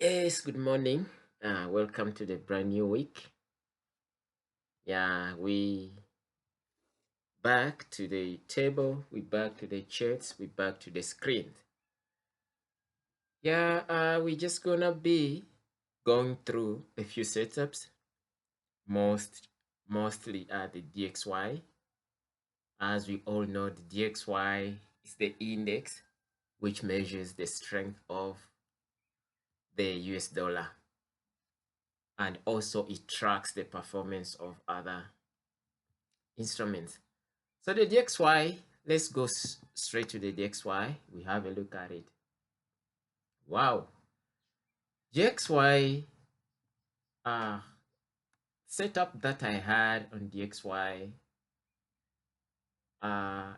Yes, good morning. Welcome to the brand new week. Yeah, we back to the table, we back to the charts, we back to the screen. Yeah, we just gonna be going through a few setups, mostly the DXY. As we all know, the DXY is the index which measures the strength of the US dollar, and also it tracks the performance of other instruments. So the DXY, let's go straight to the DXY. We have a look at it. Wow. DXY setup that I had on DXY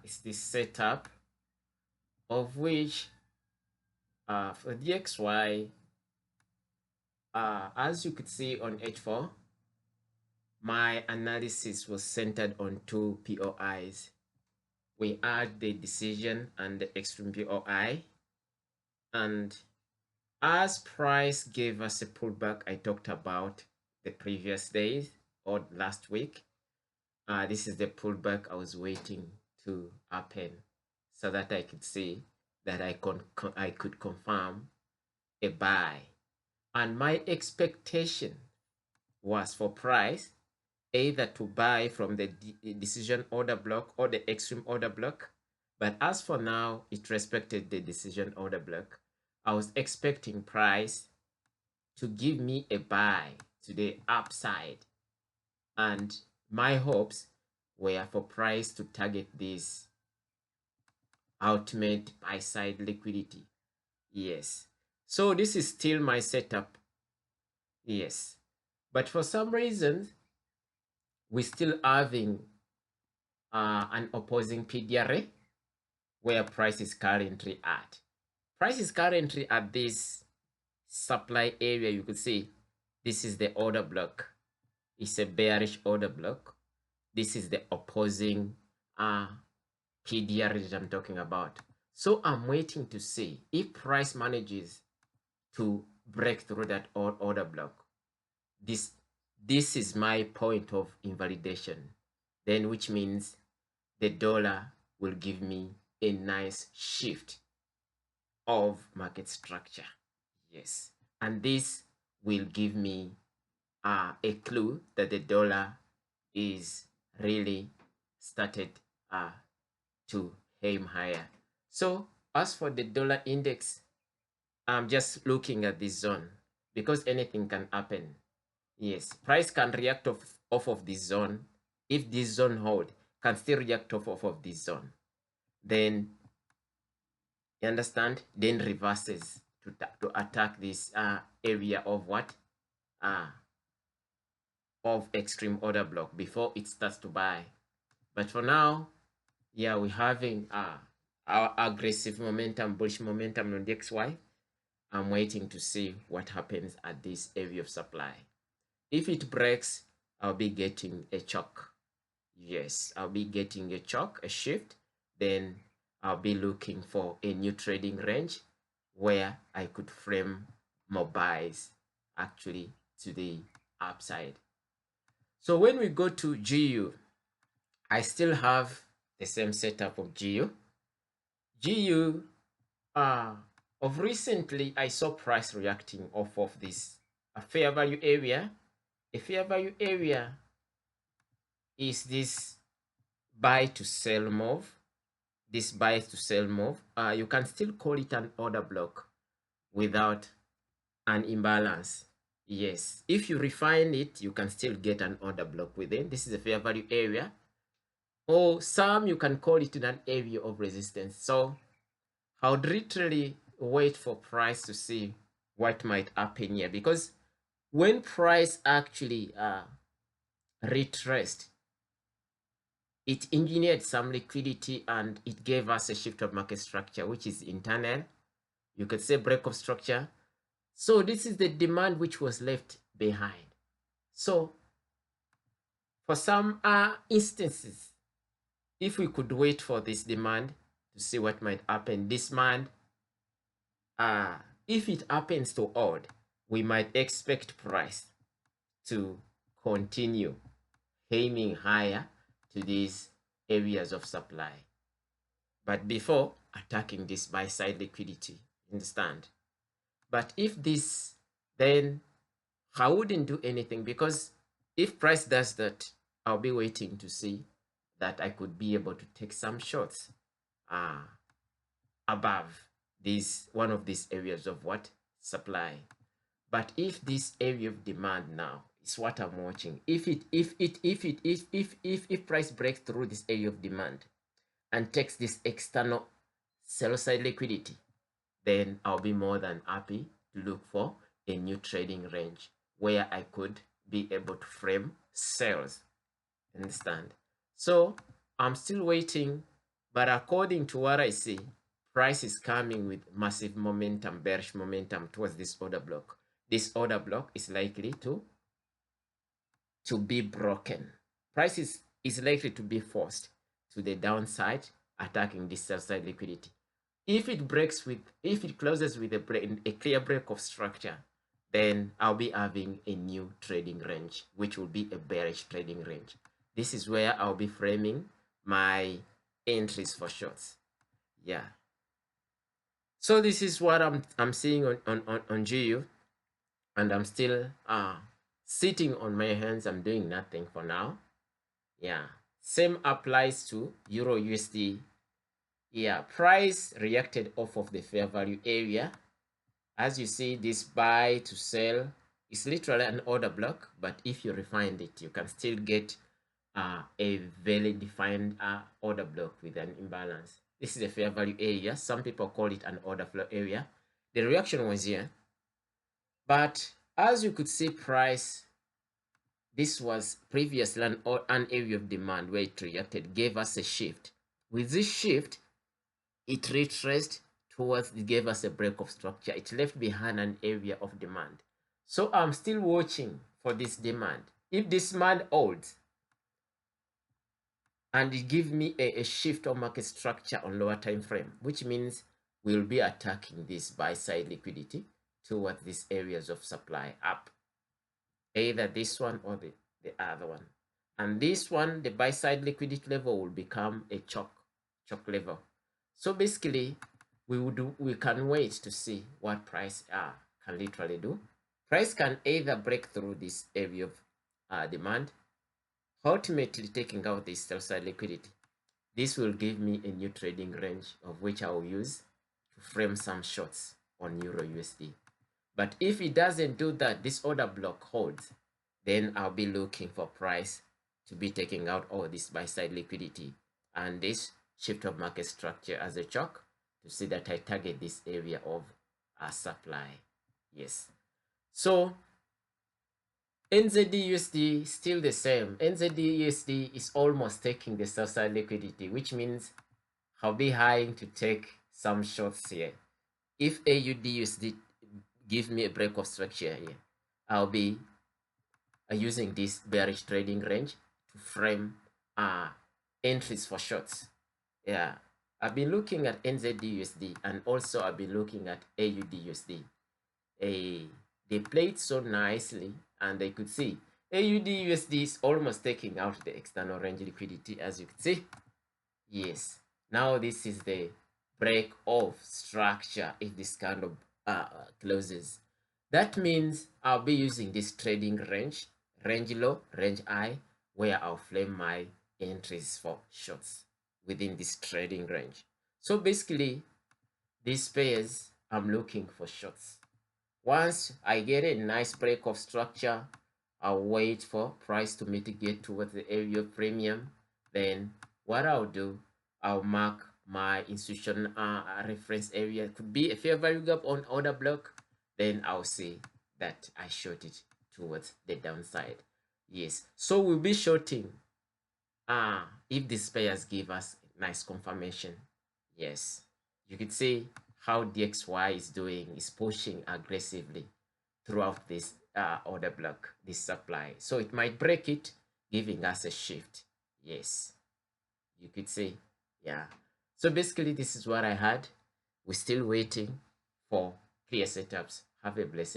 is this setup of which for DXY, as you could see on H4, my analysis was centered on two POIs. We had the decision and the extreme POI, and as price gave us a pullback I talked about the previous days or last week, this is the pullback I was waiting to happen so that I could see that I could confirm a buy. And my expectation was for price either to buy from the decision order block or the extreme order block. But as for now, it respected the decision order block. I was expecting price to give me a buy to the upside, and my hopes were for price to target this ultimate buy side liquidity. Yes, so this is still my setup. Yes, but for some reason we're still having an opposing PDRA where price is currently at. Price is currently at this supply area. You could see this is the order block. It's a bearish order block. This is the opposing PDR that I'm talking about. So I'm waiting to see if price manages to break through that order block. This is my point of invalidation, then, which means the dollar will give me a nice shift of market structure. Yes, and this will give me a clue that the dollar is really started to aim higher. So as for the dollar index, I'm just looking at this zone because anything can happen. Yes, price can react off of this zone. If this zone hold, can still react off of this zone. Then, you understand? Then reverses to attack this area of what? Of extreme order block before it starts to buy. But for now, yeah, we're having our aggressive momentum, bullish momentum on DXY. I'm waiting to see what happens at this area of supply. If it breaks, I'll be getting a choke. Yes, I'll be getting a choke, a shift. Then I'll be looking for a new trading range where I could frame more buys actually to the upside. So when we go to GU, I still have the same setup of GU. GU, of recently, I saw price reacting off of this a fair value area. A fair value area is this buy to sell move. This buy to sell move. You can still call it an order block without an imbalance. Yes, if you refine it, you can still get an order block within. This is a fair value area. Or some you can call it an area of resistance. So I would literally wait for price to see what might happen here, because when price actually retraced, it engineered some liquidity and it gave us a shift of market structure, which is internal. You could say break of structure. So this is the demand which was left behind. So for some instances, if we could wait for this demand to see what might happen, this demand, if it happens to hold, we might expect price to continue aiming higher to these areas of supply, but before attacking this buy side liquidity, understand? But if this, then I wouldn't do anything, because if price does that, I'll be waiting to see that I could be able to take some shots above this one of these areas of what supply. But if this area of demand now is what I'm watching, if price breaks through this area of demand and takes this external sell side liquidity, then I'll be more than happy to look for a new trading range where I could be able to frame sales. Understand? So I'm still waiting, but according to what I see, price is coming with massive momentum, bearish momentum towards this order block. This order block is likely to be broken. Price is likely to be forced to the downside, attacking this sell side liquidity. If it closes with a clear break of structure, then I'll be having a new trading range, which will be a bearish trading range. This is where I'll be framing my entries for shorts. Yeah. So this is what I'm seeing on GU, and I'm still sitting on my hands. I'm doing nothing for now. Yeah. Same applies to Euro USD. Yeah, price reacted off of the fair value area. As you see, this buy to sell is literally an order block, but if you refine it, you can still get a very defined order block with an imbalance. This is a fair value area. Some people call it an order flow area. The reaction was here, but as you could see, price, this was previously an area of demand where it reacted, gave us a shift. With this shift, it retraced towards, it gave us a break of structure. It left behind an area of demand. So I'm still watching for this demand. If this demand holds and it gives me a shift of market structure on lower time frame, which means we'll be attacking this buy side liquidity towards these areas of supply up, either this one or the other one. And this one, the buy side liquidity level, will become a choke level. So basically, we can wait to see what price can literally do. Price can either break through this area of demand, ultimately taking out this sell side liquidity. This will give me a new trading range of which I will use to frame some shorts on Euro USD. But if it doesn't do that, this order block holds, then I'll be looking for price to be taking out all this buy side liquidity and this shift of market structure as a choke to see that I target this area of supply. Yes. So Nzdusd still the same. Nzdusd is almost taking the sell side liquidity, which means I'll be eyeing to take some shorts here. If AUDUSD gives me a break of structure here, I'll be using this bearish trading range to frame entries for shorts. Yeah, I've been looking at NZDUSD and also I've been looking at AUDUSD. They played so nicely, and they could see AUDUSD is almost taking out the external range liquidity, as you can see. Yes, now this is the break of structure if this kind of closes. That means I'll be using this trading range, range low, range high, where I'll flame my entries for shorts within this trading range. So basically, these pairs, I'm looking for shorts. Once I get a nice break of structure, I'll wait for price to mitigate towards the area of premium. Then what I'll do, I'll mark my institution reference area. It could be a fair value gap on order block. Then I'll see that I short it towards the downside. Yes, so we'll be shorting if these pairs give us nice confirmation. Yes, you could see how DXY is doing, is pushing aggressively throughout this order block, this supply. So it might break it, giving us a shift. Yes, you could see. Yeah, so basically this is what I had. We're still waiting for clear setups. Have a blessed